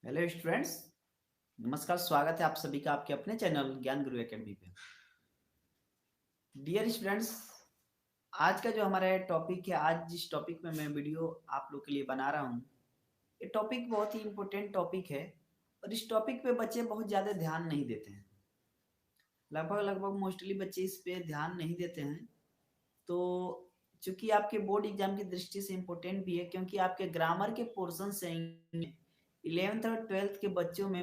Hello students, नमस्कार। स्वागत है आप सभी का आपके अपने चैनल ज्ञान गुरु एकेडमी पे। डियर स्टूडेंट्स, आज का जो हमारा टॉपिक है, आज जिस टॉपिक में मैं वीडियो आप लोग के लिए बना रहा हूँ, ये टॉपिक बहुत ही इम्पोर्टेंट टॉपिक है और इस टॉपिक पे बच्चे बहुत ज़्यादा ध्यान नहीं देते हैं। लगभग लगभग मोस्टली बच्चे इस पे ध्यान नहीं देते हैं। तो चूंकि आपके बोर्ड एग्जाम की दृष्टि से इम्पोर्टेंट भी है, क्योंकि आपके ग्रामर के पोर्शन से 11th और 12th के बच्चों में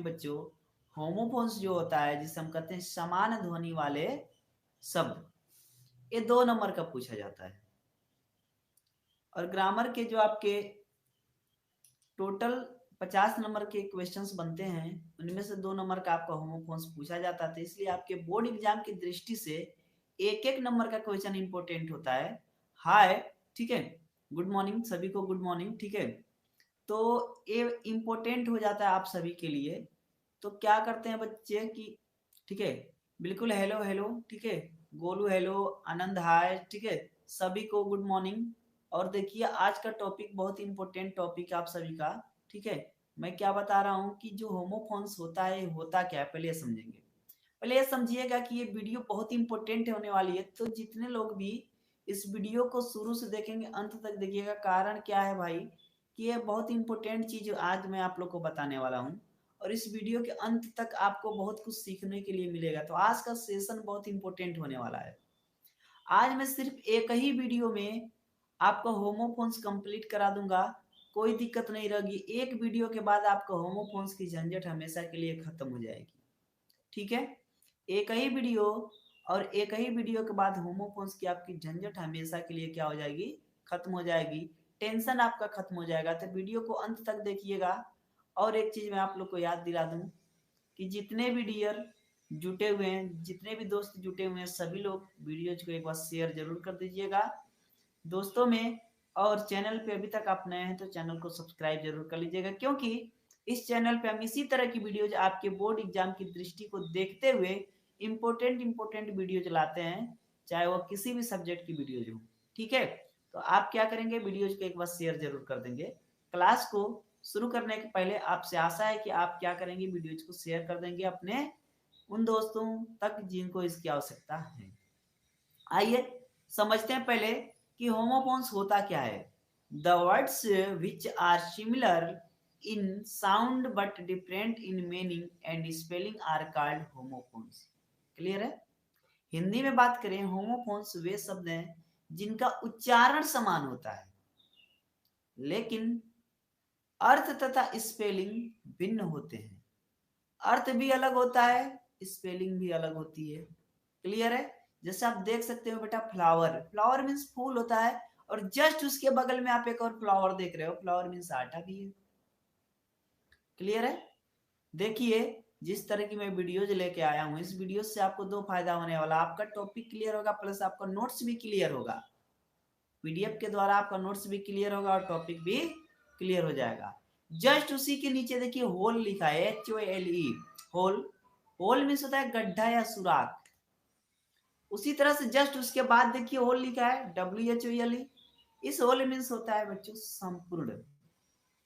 होमोफोन्स जो होता है, जिसे हम कहते हैं समान ध्वनि वाले शब्द, ये 2 नंबर का पूछा जाता है। और ग्रामर के जो आपके टोटल 50 नंबर के क्वेश्चंस बनते हैं, उनमें से 2 नंबर का आपका होमोफोन्स पूछा जाता है। इसलिए आपके बोर्ड एग्जाम की दृष्टि से एक एक नंबर का क्वेश्चन इंपॉर्टेंट होता है। हाय, ठीक है, गुड मॉर्निंग सभी को, गुड मॉर्निंग, ठीक है। तो ये इम्पोर्टेंट हो जाता है आप सभी के लिए। तो क्या करते हैं बच्चे कि ठीक है, बिल्कुल हेलो हेलो, ठीक है, गोलू हेलो, आनंद हाय, ठीक है, सभी को गुड मॉर्निंग। और देखिए आज का टॉपिक बहुत इंपॉर्टेंट टॉपिक है आप सभी का, ठीक है। मैं क्या बता रहा हूँ कि जो होमोफोन्स होता है, होता क्या है, पहले ये समझेंगे। पहले ये समझिएगा कि ये वीडियो बहुत इंपॉर्टेंट होने वाली है। तो जितने लोग भी इस वीडियो को शुरू से देखेंगे अंत तक देखिएगा। कारण क्या है भाई, कि ये बहुत इंपॉर्टेंट चीज आज मैं आप लोग को बताने वाला हूँ और इस वीडियो के अंत तक आपको बहुत कुछ सीखने के लिए मिलेगा। तो आज का सेशन बहुत इंपॉर्टेंट होने वाला है। आज मैं सिर्फ एक ही वीडियो में आपका होमोफोन्स कंप्लीट करा दूंगा, कोई दिक्कत नहीं रहेगी। एक वीडियो के बाद आपका होमोफोन्स की झंझट हमेशा के लिए खत्म हो जाएगी, ठीक है। एक ही वीडियो और एक ही वीडियो के बाद होमोफोन्स की आपकी झंझट हमेशा के लिए क्या हो जाएगी, खत्म हो जाएगी। टेंशन आपका खत्म हो जाएगा। तो वीडियो को अंत तक देखिएगा। और एक चीज मैं आप लोग को याद दिला दूं कि जितने भी डियर जुटे हुए हैं, जितने भी दोस्त जुटे हुए हैं, सभी लोग वीडियो को एक बार शेयर जरूर कर दीजिएगा दोस्तों में। और चैनल पे अभी तक आप नए हैं तो चैनल को सब्सक्राइब जरूर कर लीजिएगा, क्योंकि इस चैनल पे हम इसी तरह की वीडियोज आपके बोर्ड एग्जाम की दृष्टि को देखते हुए इम्पोर्टेंट वीडियोज लाते हैं, चाहे वो किसी भी सब्जेक्ट की वीडियोज हो, ठीक है। तो आप क्या करेंगे, वीडियोज को एक बार शेयर जरूर कर देंगे। क्लास को शुरू करने के पहले आपसे आशा है कि आप क्या करेंगे, वीडियोज को शेयर कर देंगे अपने उन दोस्तों तक जिनको इसकी आवश्यकता है। आइए समझते हैं पहले कि होमोफोन्स होता क्या है। The words which are similar in sound but different in meaning and spelling are called homophones. Clear है। हिंदी में बात करें, होमोफोन्स वे शब्द हैं जिनका उच्चारण समान होता है, लेकिन अर्थ तथा स्पेलिंग भिन्न होते हैं। अर्थ भी अलग होता है, स्पेलिंग भी अलग होती है। क्लियर है। जैसे आप देख सकते हो बेटा, फ्लावर, फ्लावर मीन्स फूल होता है, और जस्ट उसके बगल में आप एक और फ्लावर देख रहे हो, फ्लावर मीन्स आटा भी है। क्लियर है। देखिए, जिस तरह की मैं वीडियोज लेके आया हूँ, इस वीडियो से आपको 2 फायदा होने वाला। आपका टॉपिक क्लियर होगा, प्लस आपका नोट्स भी क्लियर होगा। पीडीएफ के द्वारा आपका नोट्स भी क्लियर होगा और टॉपिक भी क्लियर हो जाएगा। जस्ट उसी के नीचे देखिए होल लिखा है, HOLE, होल। होल मीन्स होता है गड्ढा या सुराख। उसी तरह से जस्ट उसके बाद देखिए होल लिखा है, WHOLE। इस होल मीन्स होता है बच्चों संपूर्ण।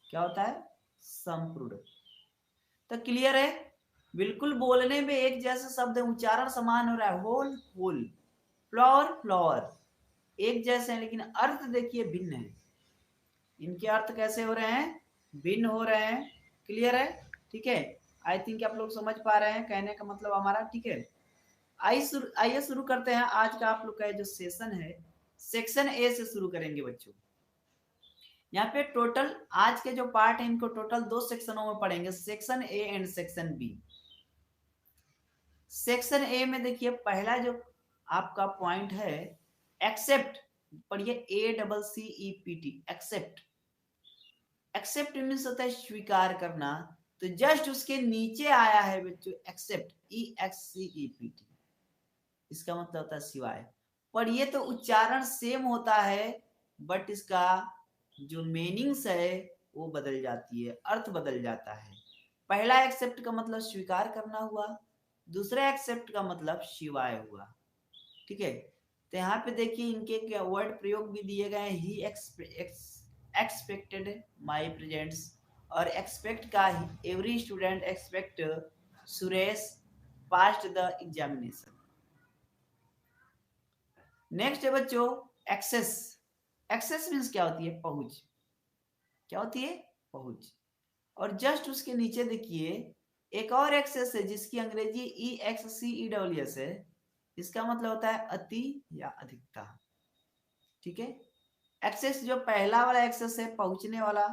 क्या होता है, संपूर्ण। तो क्लियर है। बिल्कुल बोलने में एक जैसा शब्द है, उच्चारण समान हो रहा है, होल होल, फ्लावर फ्लावर, एक जैसे हैं, लेकिन अर्थ देखिए भिन्न है। इनके अर्थ कैसे हो रहे हैं, भिन्न हो रहे हैं। क्लियर है, ठीक है। आई थिंक आप लोग समझ पा रहे हैं कहने का मतलब हमारा, ठीक है। आइए शुरू करते हैं आज का आप लोग का जो सेशन है। सेक्शन ए से शुरू करेंगे बच्चों। यहाँ पे टोटल आज के जो पार्ट है, इनको टोटल 2 सेक्शनों में पढ़ेंगे, section A and section B. Section A में देखिए पहला जो आपका पॉइंट है, एक्सेप्ट। पढ़िए, ACCEPT, एक्सेप्ट। एक्सेप्ट मीन्स होता है स्वीकार करना। तो जस्ट उसके नीचे आया है बच्चों एक्सेप्ट, EXCEPT। इसका मतलब होता है सिवाय। पर ये तो उच्चारण सेम होता है, बट इसका जो मीनिंग्स है वो बदल जाती है, अर्थ बदल जाता है। पहला एक्सेप्ट का मतलब स्वीकार करना हुआ, दूसरा एक्सेप्ट का मतलब सिवाय हुआ, ठीक है। तो यहाँ पे देखिए इनके क्या वर्ड प्रयोग भी दिए गए हैं। ही एक्सपेक्टेड माई प्रेजेंट्स, और एक्सपेक्ट का every student expect Suresh passed the examination. Next है बच्चों एक्सेस। एक्सेस मीन्स क्या होती है? पहुंच। क्या होती है? पहुंच। और जस्ट उसके नीचे देखिए एक और एक्सेस है जिसकी अंग्रेजी EXCESS है। इसका मतलब होता है अति या अधिकता। ठीक है। एक्सेस जो पहला वाला एक्सेस है पहुंचने वाला,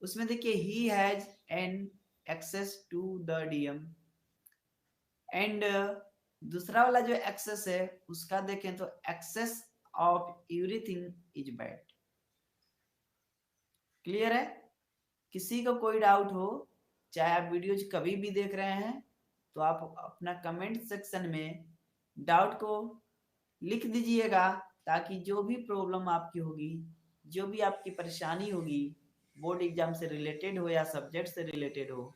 उसमें देखिए ही has an access to the DM. And दूसरा वाला जो एक्सेस है उसका देखें तो access of everything is bad. Clear है? किसी को कोई डाउट हो, चाहे आप वीडियोज कभी भी देख रहे हैं, तो आप अपना कमेंट सेक्शन में डाउट को लिख दीजिएगा, ताकि जो भी प्रॉब्लम आपकी होगी, जो भी आपकी परेशानी होगी, बोर्ड एग्जाम से रिलेटेड हो या सब्जेक्ट से रिलेटेड हो,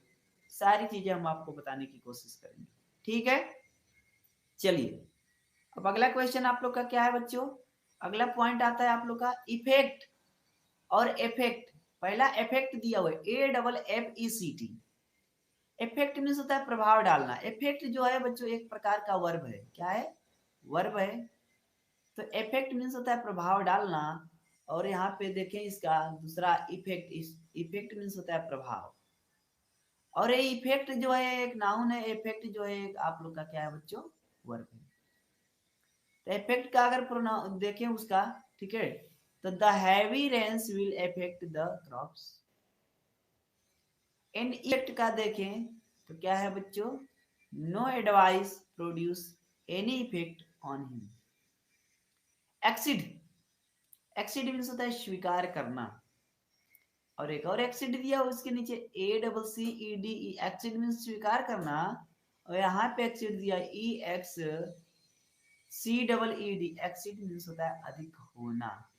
सारी चीजें हम आपको बताने की कोशिश करेंगे। ठीक है, चलिए अब अगला क्वेश्चन आप लोग का क्या है बच्चों? अगला पॉइंट आता है आप लोग का इफेक्ट और इफेक्ट। पहला इफेक्ट दिया हुआ है AFFECT। इफेक्ट मीन्स होता है प्रभाव डालना। इफेक्ट जो है बच्चों एक प्रकार का वर्ब है। क्या है? वर्ब है। तो इफेक्ट मीन्स होता है प्रभाव डालना। और यहाँ पे देखें इसका दूसरा इफेक्ट, इफेक्ट मीन्स होता है प्रभाव। और ये इफेक्ट जो है एक नाउन है, इफेक्ट जो है आप लोग का क्या है बच्चों? वर्ब है। तो इफेक्ट का अगर देखें उसका, ठीक है, तो the heavy rains will effect the crops. इन इफेक्ट का देखें तो क्या है बच्चों? No advice produce any effect on him. Exceed, exceed means होता है स्वीकार करना। और एक और एक्सीड दिया उसके नीचे ACCED, एक्सीड मीन्स स्वीकार करना। और यहाँ पे एक्सीड दिया EXCEED, एक्सीड मीन्स होता है अधिक होना।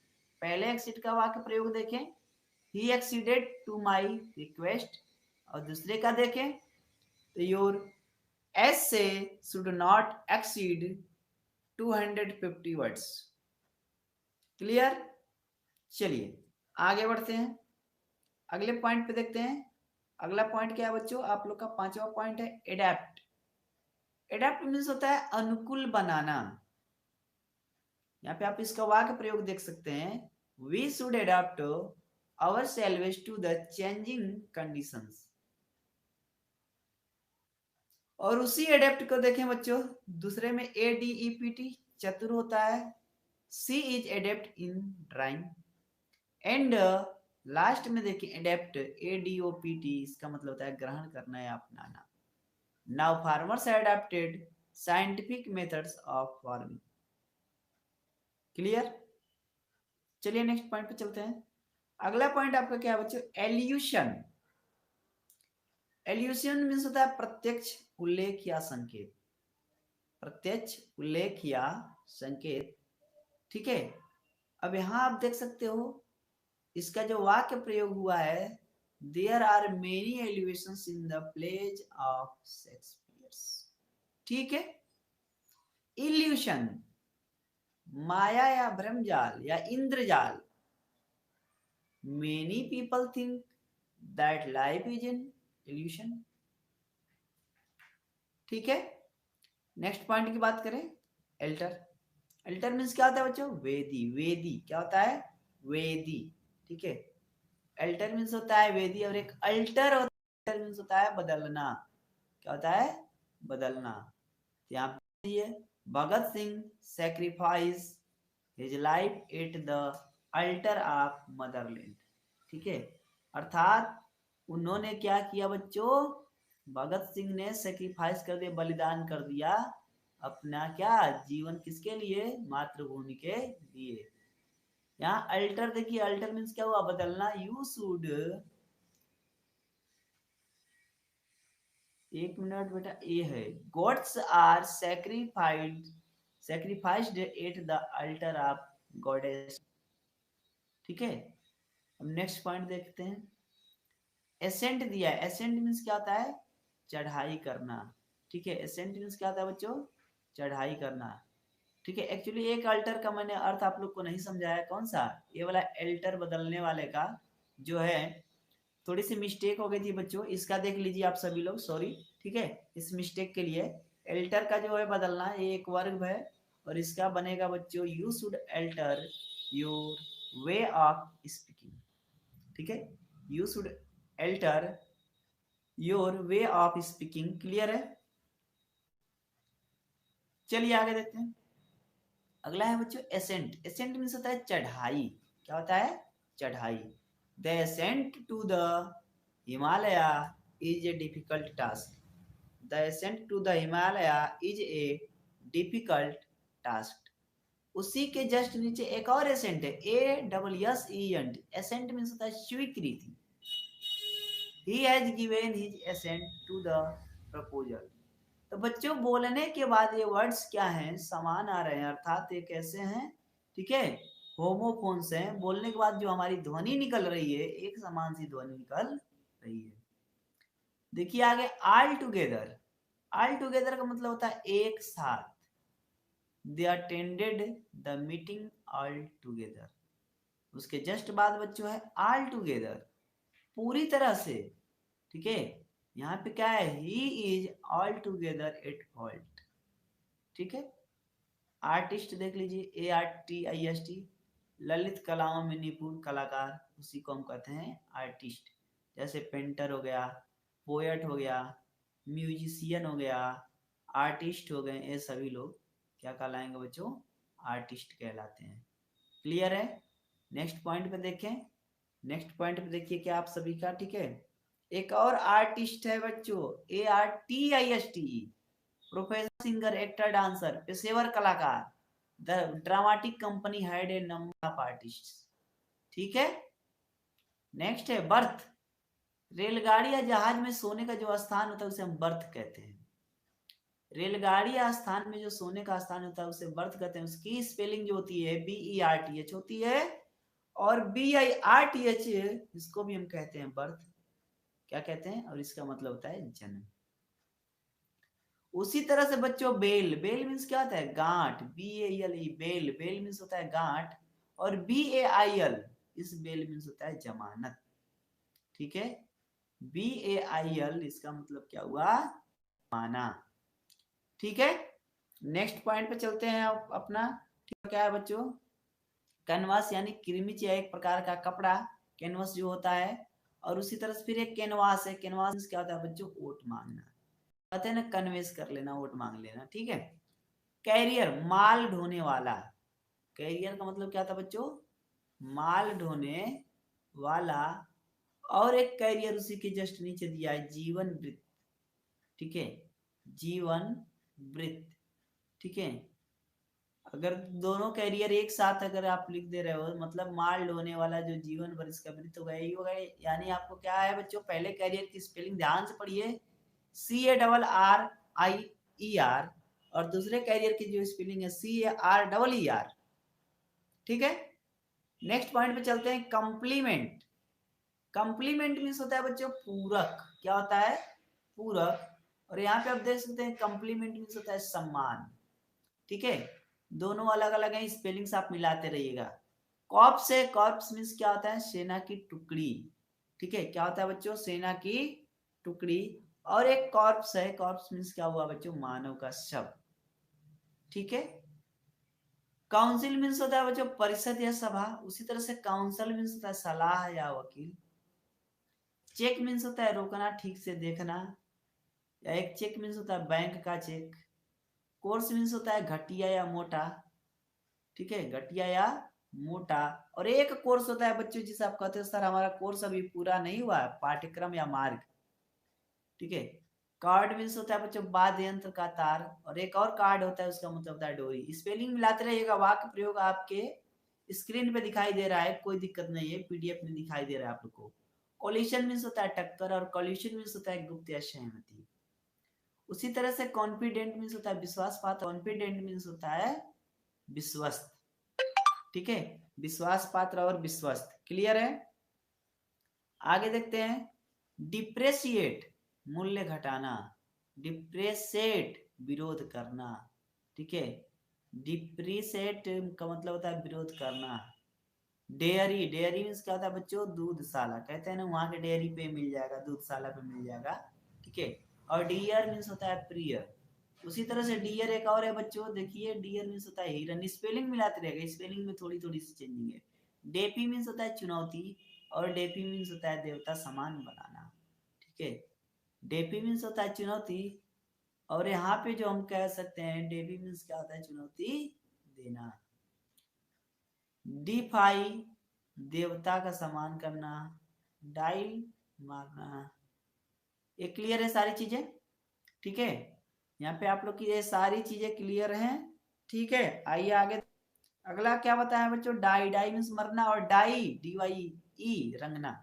पहले एक्सीड का वाक्य प्रयोग देखें, ही एक्सीडेड टू माई रिक्वेस्ट। और दूसरे का देखें तो your essay should not exceed 250 words। Clear? चलिए आगे बढ़ते हैं, अगले पॉइंट पे देखते हैं। अगला पॉइंट क्या है बच्चों? आप लोग का पांचवा पॉइंट है एडेप्ट। एडेप्ट मीन्स होता है अनुकूल बनाना। यहाँ पे आप इसका वाक्य प्रयोग देख सकते हैं, we should adapt ourselves to the changing conditions. और उसी एडेप्ट को देखें बच्चों, दूसरे में ADEPT चतुर होता है, C is adept in drawing. And last में देखिए एडेप्ट ADOPT, इसका मतलब होता है ग्रहण करना या अपनाना। Now farmers adapted scientific methods of farming. Clear? चलिए नेक्स्ट पॉइंट पे चलते हैं। अगला पॉइंट आपका क्या है बच्चों? एल्यूशन। एल्यूशन मीन्स होता है प्रत्यक्ष उल्लेख या संकेत। प्रत्यक्ष उल्लेख या संकेत। ठीक है, अब यहां आप देख सकते हो इसका जो वाक्य प्रयोग हुआ है, there are many elevations in the plays of Shakespeare. ठीक है, इल्यूशन माया या भ्रमजाल या इंद्रजाल। Many people think that life is an illusion. ठीक है, नेक्स्ट पॉइंट की बात करें, एल्टर। अल्टर मीन्स क्या होता है बच्चों? वेदी। वेदी क्या होता है? वेदी। ठीक है, अल्टर मीन्स होता है वेदी। और एक अल्टर होता है, अल्टर मीन्स होता है बदलना। क्या होता है? बदलना। यहाँ पे Bhagat Singh sacrifice his life at the altar of motherland. ठीक है, अर्थात उन्होंने क्या किया बच्चों? भगत सिंह ने सेक्रीफाइस कर दिया, बलिदान कर दिया अपना क्या जीवन, किसके लिए? मातृभूमि के लिए। यहाँ अल्टर देखिए, अल्टर मीन्स क्या हुआ? बदलना। यू शुड, एक मिनट बेटा, ये है gods are sacrificed at the altar of goddess. ठीक है, अब नेक्स्ट पॉइंट देखते हैं। एसेंट दिया है, एसेंट मीन्स क्या होता है? चढ़ाई करना। ठीक है, एसेंट मीन्स क्या होता है बच्चों? चढ़ाई करना। ठीक है, एक्चुअली एक अल्टर का मैंने अर्थ आप लोग को नहीं समझाया। कौन सा? ये वाला अल्टर बदलने वाले का जो है थोड़ी सी मिस्टेक हो गई थी बच्चों, इसका देख लीजिए आप सभी लोग, सॉरी। ठीक है, इस मिस्टेक के लिए एल्टर का जो है बदलना, ये एक वर्ब है और इसका बनेगा बच्चों you should alter your way of speaking. ठीक है, you should alter your way of speaking. Clear है? चलिए आगे देखते हैं। अगला है बच्चों एसेंट। एसेंट मीन्स होता है चढ़ाई। क्या होता है? चढ़ाई। The ascent to the Himalaya is a difficult task. The ascent to the Himalaya is a difficult task. उसी के जस्ट नीचे एक और एसेंट है, A double S E N T. Assent means होता है स्वीकृति। He has given his assent to the proposal. तो बच्चों बोलने के बाद ये वर्ड्स क्या हैं? समान आ रहे हैं, अर्थात ये कैसे हैं? ठीक है, होमोफोन्स हैं। बोलने के बाद जो हमारी ध्वनि निकल रही है, एक समान सी ध्वनि निकल रही है। देखिए आगे, ऑल टुगेदर। ऑल टुगेदर का मतलब होता है एक साथ। They attended the meeting all together. उसके जस्ट बाद बच्चों है ऑल टुगेदर, पूरी तरह से। ठीक है, यहाँ पे क्या है? He is all together at fault. ठीक है, आर्टिस्ट देख लीजिए, A R T I S T. Lalit कलाओं में निपुण कलाकार, उसी को हम कहते हैं आर्टिस्ट। जैसे पेंटर हो गया, पोएट हो गया, म्यूजिशियन हो गया, आर्टिस्ट हो गए, ये सभी लोग क्या कहलाएंगे बच्चों? आर्टिस्ट कहलाते हैं। क्लियर है? नेक्स्ट पॉइंट पे देखें। नेक्स्ट पॉइंट पे देखिए क्या आप सभी का। ठीक है, एक और आर्टिस्ट है बच्चों, A R T I S T. Professional singer, actor, dancer, पेशेवर कलाकार। The dramatic company had a number of artist. ठीक है, नेक्स्ट है बर्थ। रेलगाड़ी या जहाज में सोने का जो स्थान होता है उसे हम बर्थ कहते हैं। रेलगाड़ी या स्थान में जो सोने का स्थान होता है उसे बर्थ कहते हैं। उसकी स्पेलिंग जो होती है B E R T H होती है, और B I R T H इसको भी हम कहते हैं बर्थ। क्या कहते हैं? और इसका मतलब होता है जन्म। उसी तरह से बच्चों बेल। बेल मीन्स क्या होता है? गांठ। B A L E, bale. Bale means होता है गांठ। और बी ए आई एल, इस बेल मीन्स होता है जमानत। ठीक है, बी ए आई एल इसका मतलब क्या हुआ? माना। ठीक है, नेक्स्ट पॉइंट पे चलते हैं अपना। ठीक है, क्या है बच्चों? कैनवास यानी कृमिच या एक प्रकार का कपड़ा, कैनवास जो होता है। और उसी तरह से फिर एक कैनवास है। कैनवास क्या होता है बच्चों? वोट मांगना। कहते हैं ना, कन्वेंस कर लेना, वोट मांग लेना। ठीक है, कैरियर माल ढोने वाला। कैरियर का मतलब क्या था बच्चों? माल ढोने वाला। और एक कैरियर उसी के जस्ट नीचे दिया है, जीवन वृत्त। ठीक है, जीवन वृत्त। ठीक है, अगर दोनों कैरियर एक साथ अगर आप लिख दे रहे हो, मतलब माल ढोने वाला जो जीवन भर इसका वृत्त होगा, यही होगा। यानी आपको क्या है बच्चों? पहले कैरियर की स्पेलिंग ध्यान से पढ़िए, C A double R I E R. और दूसरे कैरियर की जो स्पेलिंग है C A R double E R. ठीक है, नेक्स्ट पॉइंट पे चलते हैं, कंप्लीमेंट। कंप्लीमेंट मीन्स होता है बच्चों पूरक। क्या होता है? पूरक। और यहाँ पे आप देख सकते हैं कंप्लीमेंट मीन्स होता है सम्मान। ठीक है, दोनों अलग अलग हैं, स्पेलिंग्स आप मिलाते रहिएगा। कॉर्प्स है, कॉर्प्स मीन्स क्या होता है? सेना की टुकड़ी। ठीक है, क्या होता है बच्चों? सेना की टुकड़ी। और एक कॉर्प्स है, कॉर्प्स मीन्स क्या हुआ बच्चों? मानव का शव। ठीक है, काउंसिल मीन्स होता है बच्चों परिषद या सभा। उसी तरह से काउंसिल मीन्स होता है सलाह या वकील। चेक मीन्स होता है रोकना, ठीक से देखना। या एक चेक मीन्स होता है बैंक का चेक। कोर्स मीन्स होता है घटिया या मोटा। ठीक है, घटिया या मोटा। और एक कोर्स होता है बच्चों जिसे आप कहते हैं सर हमारा कोर्स अभी पूरा नहीं हुआ है, पाठ्यक्रम या मार्ग। ठीक है, कार्ड मीन्स होता है बच्चों वाद्य यंत्र का तार। और एक और कार्ड होता है, उसका मतलब होता है डोरी। स्पेलिंग मिलाते रहिएगा। वाक्य प्रयोग आपके स्क्रीन पे दिखाई दे रहा है, कोई दिक्कत नहीं है, पीडीएफ में दिखाई दे रहा है आप लोग को। कोलिशन मीन्स होता है टक्कर, और कॉल्यूशन मीन्स होता है गुप्त या सहमति। उसी तरह से कॉन्फिडेंट मीन्स होता है विश्वास पात्र। कॉन्फिडेंट मीन्स होता है विश्वस्त। ठीक है, विश्वास पात्र और विश्वस्त। क्लियर है? आगे देखते हैं, डिप्रेशिएट मूल्य घटाना। डिप्रेसेट विरोध करना। ठीक है, डिप्रेसेट का मतलब होता है विरोध करना। डेयरी, डेयरी मीन्स क्या होता है बच्चों, दूधशाला, कहते हैं ना वहां के डेयरी पे मिल जाएगा, दूधशाला पे मिल जाएगा, ठीक है। और डियर मीन्स होता है प्रिय। उसी तरह से डियर एक और है बच्चों, देखिए डियर मीन्स होता है हिरन, स्पेलिंग मिलाते रहेगा, स्पेलिंग में थोड़ी थोड़ी सी चेंजिंग है। डेपी मीन्स होता है चुनौती, और डेपी मीन्स होता है देवता समान बनाना, ठीक है। डेपी मीन्स होता है चुनौती, और यहाँ पे जो हम कह सकते हैं डेपी मीन्स क्या होता है, चुनौती देना। डिफाई देवता का सम्मान करना, डाई मारना। ये क्लियर है सारी चीजें, ठीक है। यहाँ पे आप लोग की ये सारी चीजें क्लियर हैं, ठीक है। आइए आगे, अगला क्या बताया बच्चों, डाई, डाई मीन्स मरना, और डाई डीवाई ई रंगना।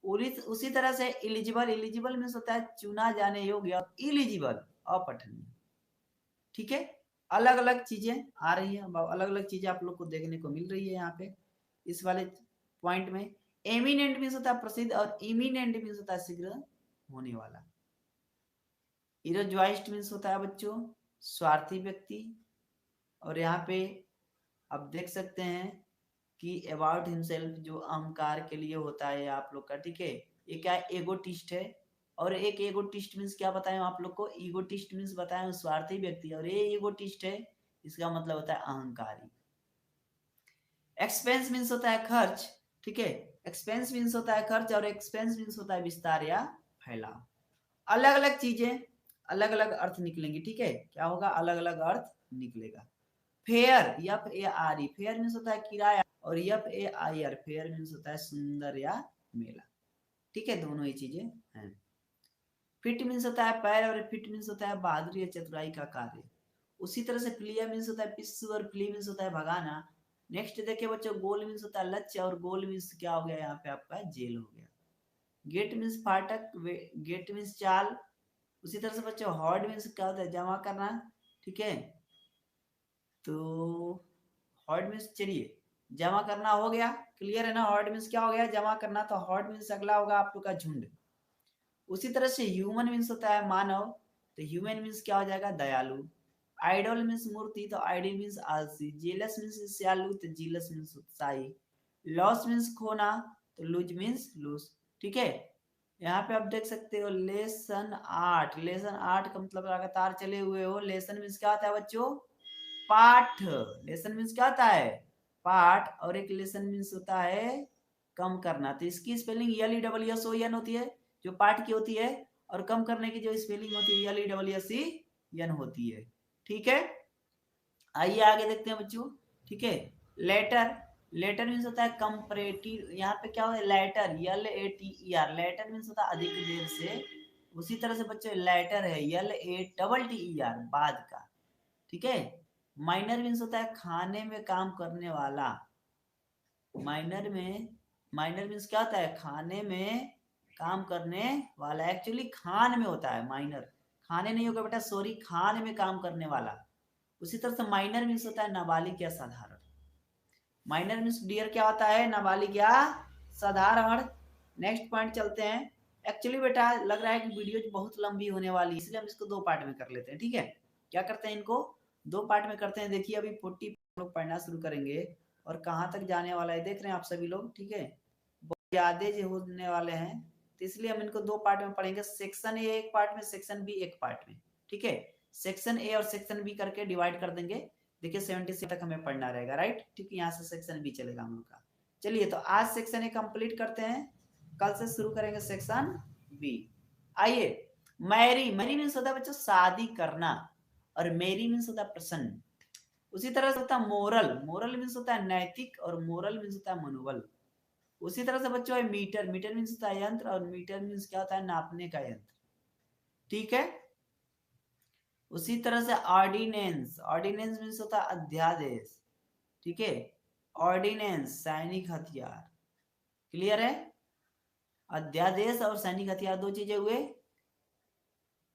उसी तरह से इलिजिबल, इलिजिबल मीन्स होता है चुना जाने योग्य, इलिजिबल अपठनीय, ठीक है। अलग अलग चीजें आ रही है, अलग अलग चीजें आप लोग को देखने को मिल रही है यहाँ पे इस वाले पॉइंट में। एमिनेंट मीन्स होता है प्रसिद्ध, और इमिनेंट मीन्स होता है शीघ्र होने वाला। इरोज्वाइस्ट मीन्स होता है बच्चों स्वार्थी व्यक्ति, और यहाँ पे आप देख सकते हैं कि अबाउट हिमसेल्फ जो अहंकार के लिए होता है आप लोग का, ठीक है। ये क्या एगोटिस्ट है, और एक एगोटिस्ट मीन्स क्या बताएं आप लोग को, ईगोटिस्ट मीन्स बताएं स्वार्थी व्यक्ति, और ये एगोटिस्ट है इसका मतलब होता है अहंकारी। एक्सपेंस मीन्स होता है खर्च, ठीक है। एक्सपेंस मीन्स होता है खर्च, और एक्सपेंस मीन्स होता है विस्तार या फैलाव। अलग अलग चीजें अलग अलग अर्थ निकलेंगी, ठीक है। क्या होगा, अलग अलग अर्थ निकलेगा। Fair, F A R E, fair means होता है किराया, और F A I R, fair means होता है सुंदर या मेला, ठीक है। दोनों ही चीजें हैं। फिट मीन्स होता है पैर, और फिट मीन्स होता है बहादुरी या चतुराई का कार्य। उसी तरह से प्लिया मीन्स होता है पिस्सू, और फ्ली मीन्स होता है भगाना। नेक्स्ट देखिए बच्चों, गोल मीन्स होता है लक्ष्य, और गोल मीन्स क्या हो गया यहाँ पे आपका, जेल हो गया। गेट मीन्स फाटक, गेट मीन्स चाल। उसी तरह से बच्चों हॉर्ड मीन्स क्या होता है, जमा करना, ठीक है। तो हॉर्ड मीन्स चलिए जमा करना हो गया, क्लियर है ना। हॉर्ड मीन्स क्या हो गया, जमा करना, तो हॉर्ड मीन्स अगला होगा आप लोग का झुंड। उसी तरह से ह्यूमन मीन्स होता है मानव, तो ह्यूमन मीन्स क्या हो जाएगा, दयालु। आइडल मीन्स मूर्ति, तो आइडल मीन्स आलसी। जेलस मीन्स ईर्ष्यालु, तो जीलस मीन्स उत्साही। लॉस मीन्स खोना, तो लूज मीन्स लूज, ठीक है। यहाँ पे आप देख सकते हो लेसन 8, लेसन 8 का मतलब लगातार चले हुए हो। लेसन मीन्स क्या होता है बच्चों, पाठ। लेसन मीन्स क्या होता है, पाठ, और एक लेसन मीन्स होता है कम करना। तो इसकी spelling L E double S O N होती है, जो पाठ की होती है, और कम करने की जो स्पेलिंग होती है L E double S E N होती है, ठीक है। आइए आगे देखते हैं बच्चों, ठीक है। लेटर, लेटर मीन्स होता है कंपैरेटिव, यहाँ पे क्या है later, L A T E R, later means होता है अधिक देर से। उसी तरह से बच्चों लेटर है L A double T E are, बाद का, ठीक है। माइनर मीन्स होता है खाने में काम करने वाला। माइनर में, माइनर मीन्स क्या होता है, खाने में काम करने वाला, एक्चुअली खान में होता है माइनर, खाने नहीं होगा बेटा, सॉरी, खान में काम करने वाला। उसी तरह से माइनर मीन्स होता है नाबालिग या साधारण। माइनर मीन्स डियर क्या होता है, नाबालिग या साधारण। नेक्स्ट पॉइंट चलते हैं। एक्चुअली बेटा लग रहा है कि वीडियो बहुत लंबी होने वाली है, इसलिए हम इसको दो पार्ट में कर लेते हैं, ठीक है। क्या करते हैं, इनको दो पार्ट में करते हैं। देखिए अभी 40 लोग पढ़ना शुरू करेंगे, और कहाँ तक जाने वाला है देख रहे हैं आप सभी लोग, ठीक है। बहुत ज्यादा जो होने वाले हैं, तो इसलिए हम इनको दो पार्ट में पढ़ेंगे। सेक्शन ए एक पार्ट में, सेक्शन बी एक पार्ट में, ठीक है। सेक्शन ए और सेक्शन बी करके डिवाइड कर देंगे। देखिए 76 तक हमें पढ़ना रहेगा, राइट, ठीक है। यहाँ से सेक्शन बी चलेगा हम लोग का। चलिए तो आज सेक्शन ए कंप्लीट करते हैं, कल से शुरू करेंगे सेक्शन बी। आइए, मैरी, मैरी मीन्स होता है बच्चों शादी करना, और मेरी मीन्स होता है प्रसन्न। उसी तरह से होता है मोरल, मोरल मीन्स होता है नैतिक, और मोरल मीन्स होता है मनोबल। उसी तरह से बच्चों है मीटर, मीटर मीन्स होता है यंत्र, और मीटर मीन्स क्या होता है, नापने का यंत्र, ठीक है। उसी तरह से ऑर्डिनेंस, ऑर्डिनेंस मीन्स होता है अध्यादेश, ठीक है। ऑर्डिनेंस सैनिक हथियार, क्लियर है। अध्यादेश और सैनिक हथियार दो चीजें हुए।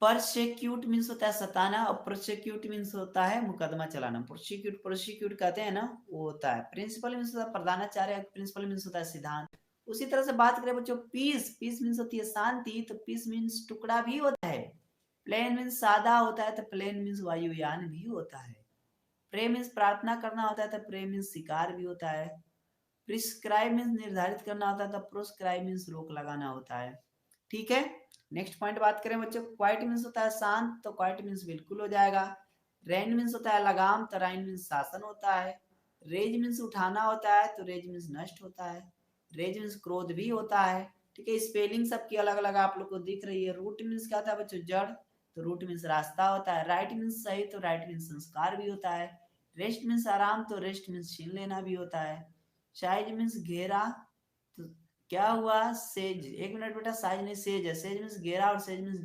परसिक्यूट मीन्स होता है सताना, और प्रोसिक्यूट मीन्स होता है मुकदमा चलाना। प्रोसिक्यूट, प्रोसिक्यूट कहते हैं ना, वो होता है। प्रिंसिपल मीन्स होता है प्रधानाचार्य, प्रिंसिपल मीन्स होता है सिद्धांत। उसी तरह से बात करें बच्चों पीस, पीस मीन्स होती है शांति, तो पीस मीन्स टुकड़ा भी होता है। प्लेन मीन्स सादा होता है, तो प्लेन मीन्स वायुयान भी होता है। प्रे मीन्स प्रार्थना करना होता है, तो प्रे मीन्स शिकार भी होता है। प्रिस्क्राइब मीन्स निर्धारित करना होता है, तो प्रोस्क्राइब मीन्स रोक लगाना होता है। ठीक है, नेक्स्ट पॉइंट बात करें बच्चों, क्वाइट मीन्स होता है शांत, तो क्वाइट मीन्स बिल्कुल हो जाएगा। रेन मीन्स होता है लगाम, तो राइन मीन्स शासन होता है। रेज मीन्स उठाना होता है, तो रेज मीन्स नष्ट होता है। रेज मीन्स क्रोध भी होता है। ठीक है, स्पेलिंग सबकी अलग अलग आप लोग को दिख रही है। रूट मीन्स क्या होता है बच्चों, जड़, तो रूट मीन्स रास्ता होता है। राइट मीन्स सही, तो राइट मीन्स संस्कार भी होता है। रेस्ट मीन्स आराम, तो रेस्ट मीन्स छीन लेना भी होता है। साइज मीन्स घेरा, तो क्या हुआ सेज, एक मिनट बेटा, साइज नहीं सेज है, सेज मीन्स घेरा और सेज मीन्स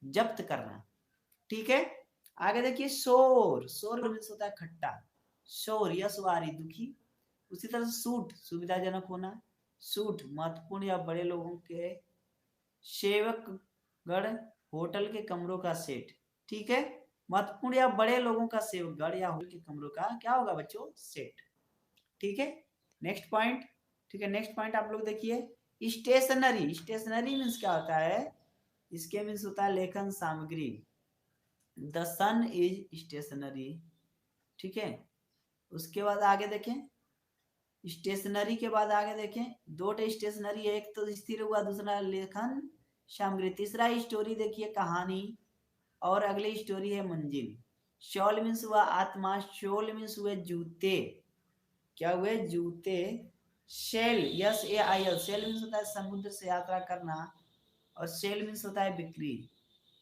जब्त करना। ठीक है, आगे देखिए शोर, शोर मीन्स होता है खट्टा। शोर यशवारी दुखी। उसी तरह से सूट सुविधाजनक होना। सूट महत्वपूर्ण या बड़े लोगों के सेवकगढ़ होटल के कमरों का सेट। ठीक है, महत्वपूर्ण या बड़े लोगों का सेवकगढ़ या होटल के कमरों का क्या होगा बच्चों, सेट। ठीक है, नेक्स्ट पॉइंट। ठीक है, नेक्स्ट पॉइंट आप लोग देखिए, स्टेशनरी, स्टेशनरी मीन्स क्या होता है, इसके मीन्स होता है लेखन सामग्री। The sun is stationary. ठीक है, उसके बाद आगे देखें, स्टेशनरी के बाद आगे देखें, दो स्टेशनरी है, एक तो स्थिर हुआ, दूसरा लेखन सामग्री, तीसरा स्टोरी देखिए कहानी, और अगली स्टोरी है मंजिल। शॉल मीन्स हुआ आत्मा, शोल मीन्स हुए जूते, क्या हुए जूते। Shell, S A I L, sail means होता है समुद्र से यात्रा करना, और सेल मीन्स होता है बिक्री।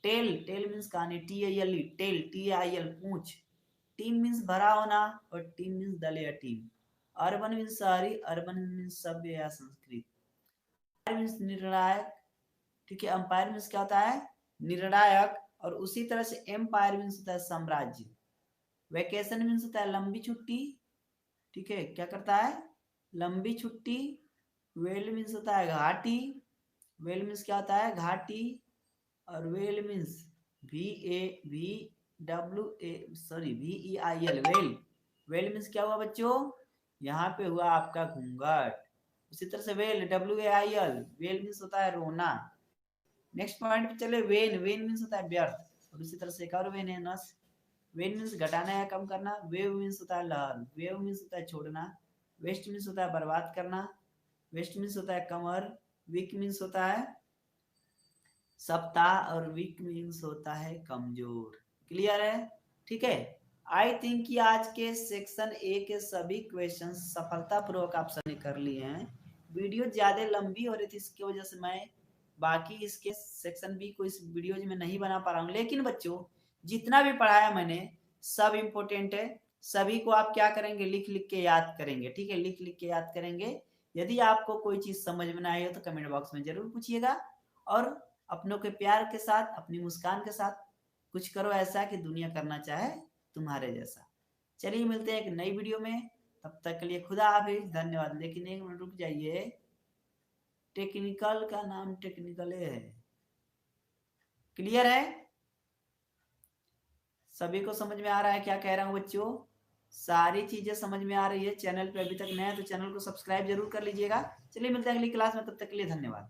टेल, टेल मीन्स कहानी, T I L E, tale, T I L पूंछ। टीम मीन्स भरा होना, और टीम मीन्स दल या टीम। अर्बन मीन्स शहरी, अर्बन मीन्स सभ्य या संस्कृत। मीन्स निर्णायक। ठीक है, अंपायर मीन्स क्या होता है, निर्णायक, और उसी तरह से एम्पायर मीन्स होता है साम्राज्य। वेकेशन मीन्स होता है लंबी छुट्टी। ठीक है, क्या करता है, लंबी छुट्टी। वेल मीन्स होता है घाटी, वेल मीन्स क्या होता है, घाटी, और well means VAVWA well. Well means क्या हुआ बच्चों, यहाँ पे हुआ आपका घूंघट। उसी तरह से वेल, WAIL, वेल मीन्स होता है रोना। नेक्स्ट पॉइंट पे चले, वेन, वेन मीन्स होता है व्यर्थ, और उसी तरह से एक और वेन है नस। वेन मीन्स घटाना या कम करना। वेव मीन्स होता है लहर, वेव मीन्स होता है छोड़ना। वेस्ट मीन्स होता है बर्बाद करना। वेस्ट मीन्स होता है कमर। वीक मीन्स होता है सप्ताह, और वीक मीन्स होता है कमजोर। क्लियर है, ठीक है। आई थिंक कि आज के सेक्शन ए के सभी क्वेश्चन सफलतापूर्वक आप सबने कर लिए हैं। वीडियो ज्यादा लंबी हो रही थी, इसकी वजह से मैं बाकी इसके सेक्शन बी को इस वीडियो में नहीं बना पा रहा हूँ। लेकिन बच्चों जितना भी पढ़ाया मैंने सब इम्पोर्टेंट है, सभी को आप क्या करेंगे, लिख लिख के याद करेंगे। ठीक है, लिख लिख के याद करेंगे। यदि आपको कोई चीज समझ में ना आई हो तो कमेंट बॉक्स में जरूर पूछिएगा, और अपनों के प्यार के साथ, अपनी मुस्कान के साथ कुछ करो ऐसा कि दुनिया करना चाहे तुम्हारे जैसा। चलिए मिलते हैं एक नई वीडियो में, तब तक के लिए खुदा हाफिज, धन्यवाद। लेकिन एक मिनट रुक जाइए, टेक्निकल का नाम टेक्निकल है। क्लियर है, सभी को समझ में आ रहा है क्या कह रहा हूँ बच्चों, सारी चीजें समझ में आ रही है। चैनल पे अभी तक नए हैं तो चैनल को सब्सक्राइब जरूर कर लीजिएगा। चलिए मिलते हैं अगली क्लास में, तब तक के लिए धन्यवाद।